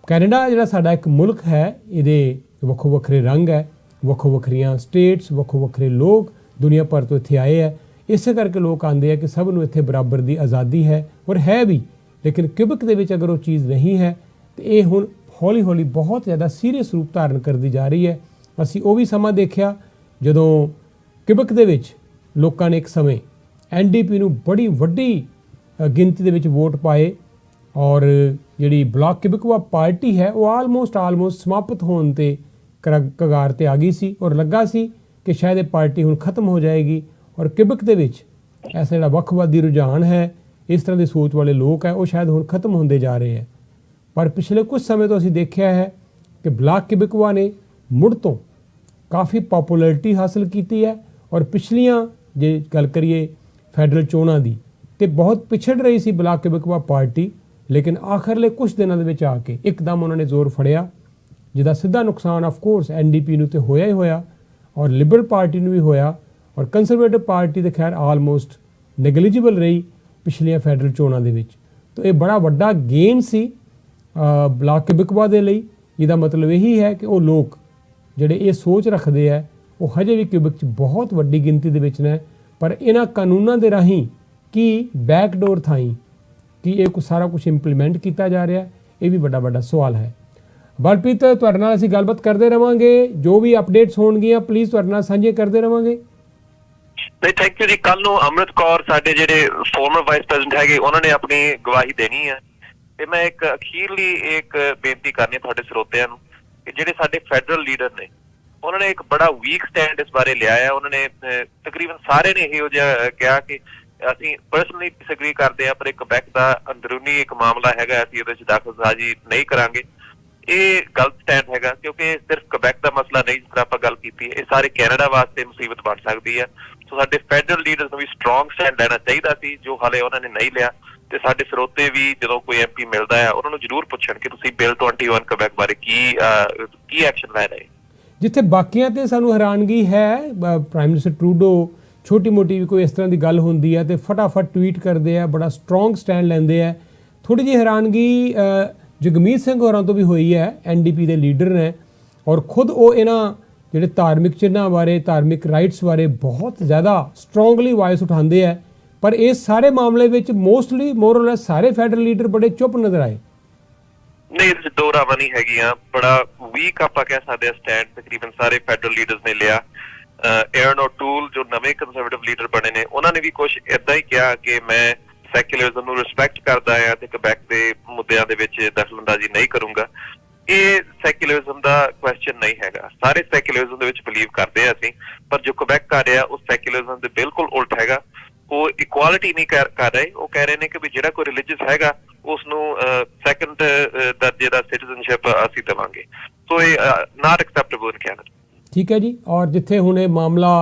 ਕੈਨੇਡਾ ਜਿਹੜਾ ਸਾਡਾ ਇੱਕ ਮੁਲਕ ਹੈ, ਇਹਦੇ ਵੱਖੋ ਵੱਖਰੇ ਰੰਗ ਹੈ, ਵੱਖੋ ਵੱਖਰੀਆਂ ਸਟੇਟਸ, ਵੱਖੋ ਵੱਖਰੇ ਲੋਕ ਦੁਨੀਆ ਭਰ ਤੋਂ ਇੱਥੇ ਆਏ ਹੈ। ਇਸੇ ਕਰਕੇ ਲੋਕ ਆਉਂਦੇ ਆ ਕਿ ਸਭ ਨੂੰ ਇੱਥੇ ਬਰਾਬਰ ਦੀ ਆਜ਼ਾਦੀ ਹੈ, ਔਰ ਹੈ ਵੀ। ਲੇਕਿਨ ਕਿਬਕ ਦੇ ਵਿੱਚ ਅਗਰ ਉਹ ਚੀਜ਼ ਨਹੀਂ ਹੈ ਤੇ ਇਹ ਹੁਣ ਹੌਲੀ ਹੌਲੀ ਬਹੁਤ ਜ਼ਿਆਦਾ ਸੀਰੀਅਸ ਰੂਪ ਧਾਰਨ ਕਰਦੀ ਜਾ ਰਹੀ ਹੈ। ਅਸੀਂ ਉਹ ਵੀ ਸਮਾਂ ਦੇਖਿਆ ਜਦੋਂ ਕਿਬਕ ਦੇ ਵਿੱਚ ਲੋਕਾਂ ਨੇ ਇੱਕ ਸਮੇਂ NDP ਨੂੰ ਬੜੀ ਵੱਡੀ ਗਿਣਤੀ ਦੇ ਵਿੱਚ ਵੋਟ ਪਾਏ, ਔਰ ਜਿਹੜੀ ਬਲਾਕ ਕਿਬਕਵਾ ਪਾਰਟੀ ਹੈ ਉਹ ਆਲਮੋਸਟ ਸਮਾਪਤ ਹੋਣ ਤੇ ਕਗਾਰ ਤੇ ਆ ਗਈ ਸੀ, ਔਰ ਲੱਗਾ ਸੀ ਕਿ ਸ਼ਾਇਦ ਇਹ ਪਾਰਟੀ ਹੁਣ ਖਤਮ ਹੋ ਜਾਏਗੀ। ਔਰ ਕਿਬਕ ਦੇ ਵਿੱਚ ਐਸਾ ਜਿਹੜਾ ਵੱਖਵਾਦੀ ਰੁਝਾਨ ਹੈ, ਇਸ ਤਰ੍ਹਾਂ ਦੀ ਸੋਚ ਵਾਲੇ ਲੋਕ ਹੈ, ਉਹ ਸ਼ਾਇਦ ਹੁਣ ਖਤਮ ਹੁੰਦੇ ਜਾ ਰਹੇ ਹੈ। ਪਰ ਪਿਛਲੇ ਕੁਝ ਸਮੇਂ ਤੋਂ ਅਸੀਂ ਦੇਖਿਆ ਹੈ ਕਿ ਬਲਾਕ ਕਿਬਕਵਾ ਨੇ ਮੁੜ ਤੋਂ ਕਾਫੀ ਪਪੂਲੈਰਿਟੀ ਹਾਸਲ ਕੀਤੀ ਹੈ, ਔਰ ਪਿਛਲੀਆਂ ਜੇ ਗੱਲ ਕਰੀਏ ਫੈਡਰਲ ਚੋਣਾਂ ਦੀ ਤੇ ਬਹੁਤ ਪਿਛੜ ਰਹੀ ਸੀ ਬਲਾਕ ਕਿਬਕਵਾ ਪਾਰਟੀ। ਲੇਕਿਨ ਆਖਰਲੇ ਕੁਝ ਦਿਨਾਂ ਦੇ ਵਿੱਚ ਆ ਕੇ ਇੱਕਦਮ ਉਹਨਾਂ ਨੇ ਜ਼ੋਰ ਫੜਿਆ, ਜਿਹਦਾ ਸਿੱਧਾ ਨੁਕਸਾਨ ਆਫ ਕੋਰਸ NDP ਨੂੰ ਤੇ ਹੋਇਆ ਹੀ ਹੋਇਆ, ਔਰ ਲਿਬਰਲ ਪਾਰਟੀ ਨੂੰ ਵੀ ਹੋਇਆ, ਔਰ ਕੰਜ਼ਰਵੇਟਿਵ ਪਾਰਟੀ ਦੇ ਖੈਰ ਆਲਮੋਸਟ ਨੈਗਲੀਜੀਬਲ ਰਹੀ ਪਿਛਲੀਆਂ ਫੈਡਰਲ ਚੋਣਾਂ ਦੇ ਵਿੱਚ। ਤਾਂ ਇਹ ਬੜਾ ਵੱਡਾ ਗੇਨ ਸੀ ਬਲਾਕ ਕਿਬਕਵਾ ਦੇ ਲਈ। ਇਹਦਾ ਮਤਲਬ ਇਹੀ ਹੈ ਕਿ ਉਹ ਲੋਕ ਜਿਹੜੇ ਇਹ ਸੋਚ ਰੱਖਦੇ ਹੈ ਉਹ ਹਜੇ ਵੀ ਕਿਬਕ 'ਚ ਬਹੁਤ ਵੱਡੀ ਗਿਣਤੀ ਦੇ ਵਿੱਚ ਨੇ, ਪਰ ਇਹਨਾਂ ਕਾਨੂੰਨਾਂ ਦੇ ਰਾਹੀਂ ਕੀ ਬੈਕਡੋਰ ਥਾਈਂ ਕੀ ਇਹ ਸਾਰਾ ਕੁਝ ਇੰਪਲੀਮੈਂਟ ਕੀਤਾ ਜਾ ਰਿਹਾ, ਇਹ ਵੀ ਵੱਡਾ ਸਵਾਲ ਹੈ। ਬਲਪ੍ਰੀਤ, ਤੁਹਾਡੇ ਨਾਲ ਅਸੀਂ ਗੱਲਬਾਤ ਕਰਦੇ ਰਵਾਂਗੇ, ਜੋ ਵੀ ਅਪਡੇਟਸ ਹੋਣਗੀਆਂ ਪਲੀਜ਼ ਤੁਹਾਡੇ ਨਾਲ ਸਾਂਝੇ ਕਰਦੇ ਰਵਾਂਗੇ। ਨਹੀਂ, ਥੈਂਕ ਯੂ ਜੀ। ਕੱਲ ਨੂੰ ਅੰਮ੍ਰਿਤ ਕੌਰ ਸਾਡੇ ਜਿਹੜੇ ਫਾਰਮਰ ਵਾਈਸ ਪ੍ਰੈਜ਼ੀਡੈਂਟ ਹੈਗੇ ਉਹਨਾਂ ਨੇ ਆਪਣੀ ਗਵਾਹੀ ਦੇਣੀ ਹੈ, ਤੇ ਮੈਂ ਇੱਕ ਅਖੀਰਲੀ ਇੱਕ ਬੇਨਤੀ ਕਰਨੀ ਹੈ ਤੁਹਾਡੇ ਸਰੋਤਿਆਂ ਨੂੰ ਕਿ ਜਿਹੜੇ ਸਾਡੇ ਫੈਡਰਲ ਲੀਡਰ ਨੇ ਉਹਨਾਂ ਨੇ ਇੱਕ ਬੜਾ ਵੀਕ ਸਟੈਂਡ ਇਸ ਬਾਰੇ ਲਿਆ ਹੈ। ਉਹਨਾਂ ਨੇ ਤਕਰੀਬਨ ਸਾਰੇ ਨੇ ਇਹੋ ਜਿਹਾ ਕਿਹਾ ਕਿ ਅਸੀਂ ਪਰਸਨਲੀ ਡਿਸਐਗਰੀ ਕਰਦੇ ਹਾਂ, ਪਰ ਇੱਕ ਕੁਬੈਕ ਦਾ ਅੰਦਰੂਨੀ ਇੱਕ ਮਾਮਲਾ ਹੈਗਾ, ਅਸੀਂ ਉਹਦੇ 'ਚ ਦਖਲਅੰਦਾਜ਼ੀ ਨਹੀਂ ਕਰਾਂਗੇ। ਇਹ ਗਲਤ ਸਟੈਂਡ ਹੈਗਾ, ਕਿਉਂਕਿ ਸਿਰਫ ਕੁਬੈਕ ਦਾ ਮਸਲਾ ਨਹੀਂ, ਜਿਸ ਤਰ੍ਹਾਂ ਆਪਾਂ ਗੱਲ ਕੀਤੀ ਹੈ, ਇਹ ਸਾਰੇ ਕੈਨੇਡਾ ਵਾਸਤੇ ਮੁਸੀਬਤ ਬਣ ਸਕਦੀ ਹੈ। ਸੋ ਸਾਡੇ ਫੈਡਰਲ ਲੀਡਰਸ ਨੂੰ ਵੀ ਸਟਰੋਂਗ ਸਟੈਂਡ ਲੈਣਾ ਚਾਹੀਦਾ ਸੀ, ਜੋ ਹਾਲੇ ਉਹਨਾਂ ਨੇ ਨਹੀਂ ਲਿਆ। ਤੇ ਸਾਡੇ ਸਰੋਤੇ ਵੀ ਜਦੋਂ ਕੋਈ MP ਮਿਲਦਾ ਹੈ ਉਹਨਾਂ ਨੂੰ ਜ਼ਰੂਰ ਪੁੱਛਣ ਕਿ ਤੁਸੀਂ ਬਿੱਲ 21 ਕੁਬੈਕ ਬਾਰੇ ਕੀ ਐਕਸ਼ਨ ਲੈ ਰਹੇ। ਜਿੱਥੇ ਬਾਕੀਆਂ ਤੇ ਸਾਨੂੰ ਹੈਰਾਨਗੀ ਹੈ, ਪ੍ਰਾਈਮ ਮਿਨਿਸਟਰ ਟਰੂਡੋ ਛੋਟੀ ਮੋਟੀ ਵੀ ਕੋਈ ਇਸ ਤਰ੍ਹਾਂ ਦੀ ਗੱਲ ਹੁੰਦੀ ਹੈ ਤੇ ਫਟਾਫਟ ਟਵੀਟ ਕਰਦੇ ਆ, ਬੜਾ ਸਟਰੋਂਗ ਸਟੈਂਡ ਲੈਂਦੇ ਆ। ਥੋੜ੍ਹੀ ਜਿਹੀ ਹੈਰਾਨਗੀ ਜਗਮੀਤ ਸਿੰਘ ਹੋਰਾਂ ਤੋਂ ਵੀ ਹੋਈ ਹੈ, NDP ਦੇ ਲੀਡਰ ਨੇ, ਔਰ ਖੁਦ ਉਹ ਇਹਨਾਂ ਜਿਹੜੇ ਧਾਰਮਿਕ ਚਿੰਨ੍ਹਾਂ ਬਾਰੇ, ਧਾਰਮਿਕ ਰਾਈਟਸ ਬਾਰੇ ਬਹੁਤ ਜ਼ਿਆਦਾ ਸਟਰੋਂਗਲੀ ਵਾਇਸ ਉਠਾਉਂਦੇ ਹੈ। ਪਰ ਇਸ ਸਾਰੇ ਮਾਮਲੇ ਵਿੱਚ ਮੋਸਟਲੀ ਮੋਰਲੈਸ ਸਾਰੇ ਫੈਡਰਲ ਲੀਡਰ ਬੜੇ ਚੁੱਪ ਨਜ਼ਰ ਆਏ। ਨਹੀਂ, ਇਹਦੇ 'ਚ ਦੋ ਰਾਵਾਂ ਨਹੀਂ ਹੈਗੀਆਂ। ਬੜਾ ਵੀਕ ਆਪਾਂ ਕਹਿ ਸਕਦੇ ਹਾਂ ਸਟੈਂਡ ਤਕਰੀਬਨ ਸਾਰੇ ਫੈਡਰਲ ਲੀਡਰਸ ਨੇ ਲਿਆ। ਏਰਨ ਓਟੂਲ ਜੋ ਨਵੇਂ ਕੰਜ਼ਰਵੇਟਿਵ ਲੀਡਰ ਬਣੇ ਨੇ, ਉਹਨਾਂ ਨੇ ਵੀ ਕੁਝ ਏਦਾਂ ਹੀ ਕਿਹਾ ਕਿ ਮੈਂ ਸੈਕੂਲਰਿਜ਼ਮ ਨੂੰ ਰਿਸਪੈਕਟ ਕਰਦਾ ਹਾਂ ਤੇ ਕੁਬੈਕ ਦੇ ਮੁੱਦਿਆਂ ਦੇ ਵਿੱਚ ਦਖਲਅੰਦਾਜ਼ੀ ਨਹੀਂ ਕਰੂੰਗਾ। ਇਹ ਸੈਕੂਲਰਿਜ਼ਮ ਦਾ ਕੁਐਸਚਨ ਨਹੀਂ ਹੈਗਾ। ਸਾਰੇ ਸੈਕੂਲਰਿਜ਼ਮ ਦੇ ਵਿੱਚ ਬਿਲੀਵ ਕਰਦੇ ਆ ਅਸੀਂ, ਪਰ ਜੋ ਕੁਬੈਕ ਕਰ ਰਿਹਾ ਉਹ ਸੈਕੂਲਰਿਜ਼ਮ ਦੇ ਬਿਲਕੁਲ ਉਲਟ ਹੈਗਾ। ਉਹ ਇਕੁਆਲਿਟੀ ਨਹੀਂ ਕਰ ਰਹੇ। ਉਹ ਕਹਿ ਰਹੇ ਨੇ ਕਿ ਵੀ ਜਿਹੜਾ ਕੋਈ ਰਿਲੀਜੀਅਸ ਹੈਗਾ ਉਸ ਨੂੰ ਸੈਕੰਡ ਦਰਜੇ ਦਾ ਸਿਟੀਜ਼ਨਸ਼ਿਪ ਅਸੀਂ ਦੇਵਾਂਗੇ। ਸੋ ਇਹ ਨਾਟ ਐਕਸੈਪਟੇਬਲ ਇਨ ਕੈਨੇਡਾ। ਠੀਕ ਹੈ ਜੀ। ਔਰ ਜਿੱਥੇ ਹੁਣ ਇਹ ਮਾਮਲਾ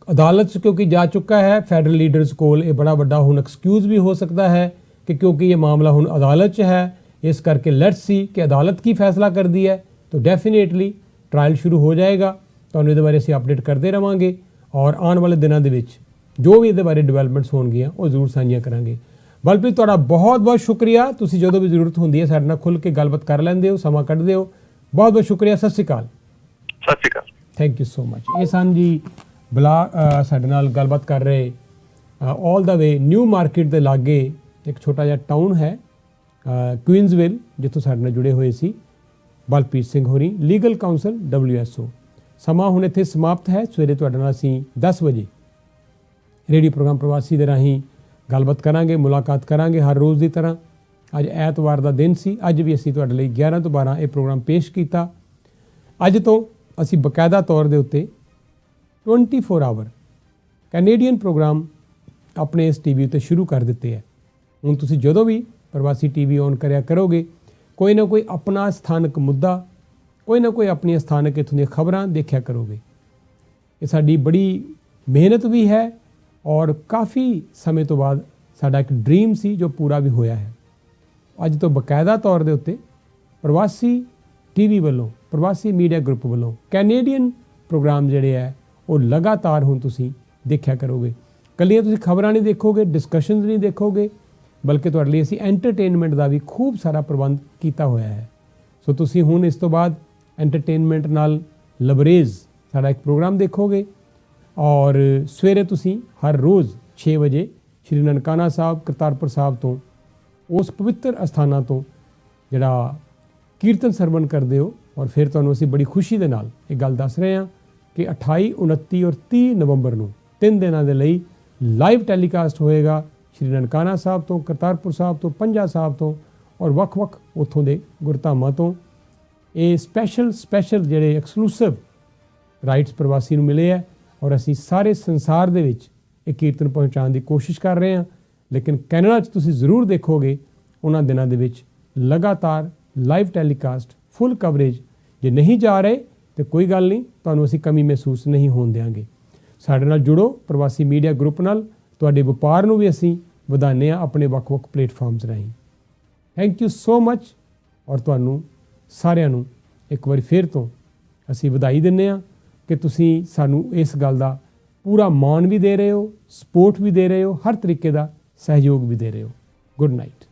ਅਦਾਲਤ 'ਚ ਕਿਉਂਕਿ ਜਾ ਚੁੱਕਾ ਹੈ, ਫੈਡਰਲ ਲੀਡਰਸ ਕੋਲ ਇਹ ਬੜਾ ਵੱਡਾ ਹੁਣ ਐਕਸਕਿਊਜ਼ ਵੀ ਹੋ ਸਕਦਾ ਹੈ ਕਿ ਕਿਉਂਕਿ ਇਹ ਮਾਮਲਾ ਹੁਣ ਅਦਾਲਤ 'ਚ ਹੈ, ਇਸ ਕਰਕੇ ਲੈਟਸ ਸੀ ਕਿ ਅਦਾਲਤ ਕੀ ਫੈਸਲਾ ਕਰਦੀ ਹੈ। ਤਾਂ ਡੈਫੀਨੇਟਲੀ ਟਰਾਇਲ ਸ਼ੁਰੂ ਹੋ ਜਾਏਗਾ। ਤੁਹਾਨੂੰ ਇਹਦੇ ਬਾਰੇ ਅਸੀਂ ਅਪਡੇਟ ਕਰਦੇ ਰਵਾਂਗੇ ਔਰ ਆਉਣ ਵਾਲੇ ਦਿਨਾਂ ਦੇ ਵਿੱਚ ਜੋ ਵੀ ਇਹਦੇ ਬਾਰੇ ਡਿਵੈਲਪਮੈਂਟਸ ਹੋਣਗੀਆਂ ਉਹ ਜ਼ਰੂਰ ਸਾਂਝੀਆਂ ਕਰਾਂਗੇ। ਬਲਪ੍ਰੀਤ, ਤੁਹਾਡਾ ਬਹੁਤ ਬਹੁਤ ਸ਼ੁਕਰੀਆ। ਤੁਸੀਂ ਜਦੋਂ ਵੀ ਜ਼ਰੂਰਤ ਹੁੰਦੀ ਹੈ ਸਾਡੇ ਨਾਲ ਖੁੱਲ੍ਹ ਕੇ ਗੱਲਬਾਤ ਕਰ ਲੈਂਦੇ ਹੋ, ਸਮਾਂ ਕੱਢਦੇ ਹੋ। ਬਹੁਤ ਬਹੁਤ ਸ਼ੁਕਰੀਆ। ਸਤਿ ਸ਼੍ਰੀ ਅਕਾਲ। ਸਤਿ ਸ਼੍ਰੀ ਅਕਾਲ। Thank you so much. ਇਹ ਸਨ ਜੀ ਸਾਡੇ ਨਾਲ ਗੱਲਬਾਤ ਕਰ ਰਹੇ ਆਲ ਦਾ ਵੇ ਨਿਊ ਮਾਰਕੀਟ ਦੇ ਲਾਗੇ ਇੱਕ ਛੋਟਾ ਜਿਹਾ ਟਾਊਨ ਹੈ ਕੁਈਨਜ਼ਵਿਲ, ਜਿੱਥੋਂ ਸਾਡੇ ਨਾਲ ਜੁੜੇ ਹੋਏ ਸੀ ਬਲਪ੍ਰੀਤ ਸਿੰਘ ਹੋਰੀ, ਲੀਗਲ ਕਾਉਂਸਲ WSO। ਸਮਾਂ ਹੁਣ ਇੱਥੇ ਸਮਾਪਤ ਹੈ। ਸਵੇਰੇ ਤੁਹਾਡੇ ਨਾਲ ਅਸੀਂ 10 ਵਜੇ ਰੇਡੀਓ ਪ੍ਰੋਗਰਾਮ ਪ੍ਰਵਾਸੀ ਦੇ ਰਾਹੀਂ ਗੱਲਬਾਤ ਕਰਾਂਗੇ, ਮੁਲਾਕਾਤ ਕਰਾਂਗੇ ਹਰ ਰੋਜ਼ ਦੀ ਤਰ੍ਹਾਂ। ਅੱਜ ਐਤਵਾਰ ਦਾ ਦਿਨ ਸੀ। ਅੱਜ ਵੀ ਅਸੀਂ ਤੁਹਾਡੇ ਲਈ 11 ਤੋਂ 12 ਇਹ ਪ੍ਰੋਗਰਾਮ ਪੇਸ਼ ਕੀਤਾ। ਅੱਜ ਤੋਂ ਅਸੀਂ ਬਕਾਇਦਾ ਤੌਰ ਦੇ ਉੱਤੇ 24 ਆਵਰ ਕੈਨੇਡੀਅਨ ਪ੍ਰੋਗਰਾਮ ਆਪਣੇ ਇਸ TV ਉੱਤੇ ਸ਼ੁਰੂ ਕਰ ਦਿੱਤੇ ਹੈ। ਹੁਣ ਤੁਸੀਂ ਜਦੋਂ ਵੀ ਪ੍ਰਵਾਸੀ TV ਔਨ ਕਰਿਆ ਕਰੋਗੇ, ਕੋਈ ਨਾ ਕੋਈ ਆਪਣਾ ਸਥਾਨਕ ਮੁੱਦਾ, ਕੋਈ ਨਾ ਕੋਈ ਆਪਣੀਆਂ ਸਥਾਨਕ ਇੱਥੋਂ ਦੀਆਂ ਖਬਰਾਂ ਦੇਖਿਆ ਕਰੋਗੇ। ਇਹ ਸਾਡੀ ਬੜੀ ਮਿਹਨਤ ਵੀ ਹੈ ਔਰ ਕਾਫੀ ਸਮੇਂ ਤੋਂ ਬਾਅਦ ਸਾਡਾ ਇੱਕ ਡ੍ਰੀਮ ਸੀ ਜੋ ਪੂਰਾ ਵੀ ਹੋਇਆ ਹੈ। ਅੱਜ ਤੋਂ ਬਕਾਇਦਾ ਤੌਰ ਦੇ ਉੱਤੇ ਪ੍ਰਵਾਸੀ TV ਵੱਲੋਂ, ਪ੍ਰਵਾਸੀ ਮੀਡੀਆ ਗਰੁੱਪ ਵੱਲੋਂ ਕੈਨੇਡੀਅਨ ਪ੍ਰੋਗਰਾਮ ਜਿਹੜੇ ਹੈ ਉਹ ਲਗਾਤਾਰ ਹੁਣ ਤੁਸੀਂ ਦੇਖਿਆ ਕਰੋਗੇ। ਕੱਲੀਆਂ ਤੁਸੀਂ ਖਬਰਾਂ ਨਹੀਂ ਦੇਖੋਗੇ, ਡਿਸਕਸ਼ਨਸ ਨਹੀਂ ਦੇਖੋਗੇ, ਬਲਕਿ ਤੁਹਾਡੇ ਲਈ ਅਸੀਂ ਐਂਟਰਟੇਨਮੈਂਟ ਦਾ ਵੀ ਖੂਬ ਸਾਰਾ ਪ੍ਰਬੰਧ ਕੀਤਾ ਹੋਇਆ ਹੈ। ਸੋ ਤੁਸੀਂ ਹੁਣ ਇਸ ਤੋਂ ਬਾਅਦ ਐਂਟਰਟੇਨਮੈਂਟ ਨਾਲ ਲਬਰੇਜ਼ ਸਾਡਾ ਇੱਕ ਪ੍ਰੋਗਰਾਮ ਦੇਖੋਗੇ ਔਰ ਸਵੇਰੇ ਤੁਸੀਂ ਹਰ ਰੋਜ਼ 6 ਵਜੇ ਸ਼੍ਰੀ ਨਨਕਾਣਾ ਸਾਹਿਬ, ਕਰਤਾਰਪੁਰ ਸਾਹਿਬ ਤੋਂ, ਉਸ ਪਵਿੱਤਰ ਅਸਥਾਨਾਂ ਤੋਂ ਜਿਹੜਾ ਕੀਰਤਨ ਸਰਵਣ ਕਰਦੇ ਹੋ। ਔਰ ਫਿਰ ਤੁਹਾਨੂੰ ਅਸੀਂ ਬੜੀ ਖੁਸ਼ੀ ਦੇ ਨਾਲ ਇਹ ਗੱਲ ਦੱਸ ਰਹੇ ਹਾਂ ਕਿ 28, 29 ਔਰ 30 ਨਵੰਬਰ ਨੂੰ 3 ਦਿਨਾਂ ਦੇ ਲਈ ਲਾਈਵ ਟੈਲੀਕਾਸਟ ਹੋਏਗਾ ਸ਼੍ਰੀ ਨਨਕਾਣਾ ਸਾਹਿਬ ਤੋਂ, ਕਰਤਾਰਪੁਰ ਸਾਹਿਬ ਤੋਂ, ਪੰਜਾ ਸਾਹਿਬ ਤੋਂ ਔਰ ਵੱਖ-ਵੱਖ ਉੱਥੋਂ ਦੇ ਗੁਰਧਾਮਾਂ ਤੋਂ। ਇਹ ਸਪੈਸ਼ਲ ਜਿਹੜੇ ਐਕਸਕਲੂਸਿਵ ਰਾਈਟਸ ਪ੍ਰਵਾਸੀ ਨੂੰ ਮਿਲੇ ਹੈ ਔਰ ਅਸੀਂ ਸਾਰੇ ਸੰਸਾਰ ਦੇ ਵਿੱਚ ਇਹ ਕੀਰਤਨ ਪਹੁੰਚਾਉਣ ਦੀ ਕੋਸ਼ਿਸ਼ ਕਰ ਰਹੇ ਹਾਂ। ਲੇਕਿਨ ਕੈਨੇਡਾ 'ਚ ਤੁਸੀਂ ਜ਼ਰੂਰ ਦੇਖੋਗੇ ਉਹਨਾਂ ਦਿਨਾਂ ਦੇ ਵਿੱਚ ਲਗਾਤਾਰ ਲਾਈਵ ਟੈਲੀਕਾਸਟ, ਫੁੱਲ ਕਵਰੇਜ। ਜੇ ਨਹੀਂ ਜਾ ਰਹੇ ਤਾਂ ਕੋਈ ਗੱਲ ਨਹੀਂ, ਤੁਹਾਨੂੰ ਅਸੀਂ ਕਮੀ ਮਹਿਸੂਸ ਨਹੀਂ ਹੋਣ ਦਿਆਂਗੇ। ਸਾਡੇ ਨਾਲ ਜੁੜੋ ਪ੍ਰਵਾਸੀ ਮੀਡੀਆ ਗਰੁੱਪ ਨਾਲ। ਤੁਹਾਡੇ ਵਪਾਰ ਨੂੰ ਵੀ ਅਸੀਂ ਵਧਾਉਂਦੇ ਹਾਂ ਆਪਣੇ ਵੱਖ-ਵੱਖ ਪਲੇਟਫਾਰਮਸ ਰਾਹੀਂ। Thank you so much. ਔਰ ਤੁਹਾਨੂੰ ਸਾਰਿਆਂ ਨੂੰ ਇੱਕ ਵਾਰੀ ਫਿਰ ਤੋਂ ਅਸੀਂ ਵਧਾਈ ਦਿੰਦੇ ਹਾਂ ਕਿ ਤੁਸੀਂ ਸਾਨੂੰ ਇਸ ਗੱਲ ਦਾ ਪੂਰਾ ਮਾਣ ਵੀ ਦੇ ਰਹੇ ਹੋ, ਸਪੋਰਟ ਵੀ ਦੇ ਰਹੇ ਹੋ, ਹਰ ਤਰੀਕੇ ਦਾ ਸਹਿਯੋਗ ਵੀ ਦੇ ਰਹੇ ਹੋ। Good night.